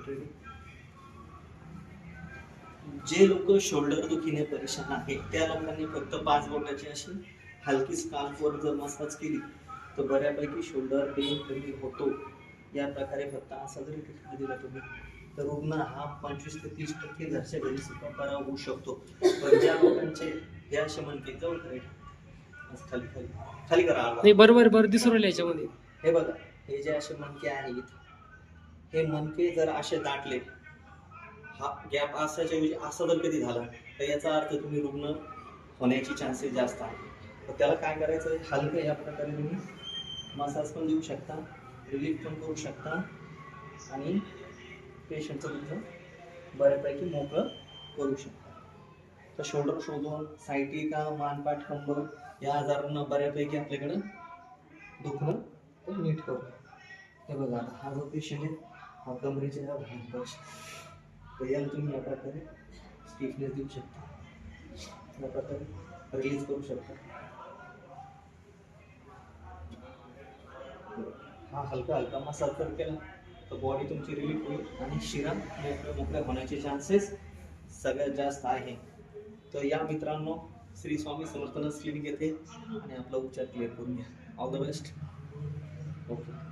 Ready. जे लोक shoulder दुखीने परेशान आहेत त्या लोकांनी फक्त 5 बोटाची अशी हलकी स्कार्फवर जर मसाज केली तर बऱ्यापैकी शोल्डर पेन कमी होतो. या प्रकारे फक्त असा जरी ट्रीटमेंट दिला तुम्ही तर रुग्ण हा 25 ते 30% घरच्या घरी सुद्धा बरा होऊ शकतो. पण ज्या लोकांचे हे असे मणके जवळ करायचे खाली खाली खाली करा नाही बरोबर बरोबर दिसून राहिले याच्यामध्ये. हे बघा, हे जे असे मणके आहेत हे मणके जर असे दाटले, हा गॅप असाच्या ऐवजी असा जर कधी झाला तर याचा अर्थ तुम्ही रुग्ण होण्याची चान्सेस जास्त आहे. तर त्याला काय करायचं, हलकं या प्रकारे तुम्ही मसाज पण देऊ शकता, रिलीफ पण करू शकता आणि पेशंटचं तुमचं बऱ्यापैकी मोकळं करू शकता. तर शोल्डर शोधून सायटिका मानपाठ कंबर या आजारांना बऱ्यापैकी आपल्याकडं दुखणं तर नीट करू. हे बघा, हा जो पेशंट आहे हा कमरेच्या या भागात तर याला तुम्ही या प्रकारे स्टिफनेस देऊ शकता, या प्रकारे रिलीज करू शकता. हा हलका हलका मसाज जर केला तर बॉडी तुमची रिलीफ होईल आणि शिरा मोकळ्या होण्याचे चान्सेस सगळ्यात जास्त आहे. तर या मित्रांनो, श्री स्वामी समर्थ क्लिनिक येथे आणि आपला उपचार क्लिअर करून घ्या. All the best. ओके.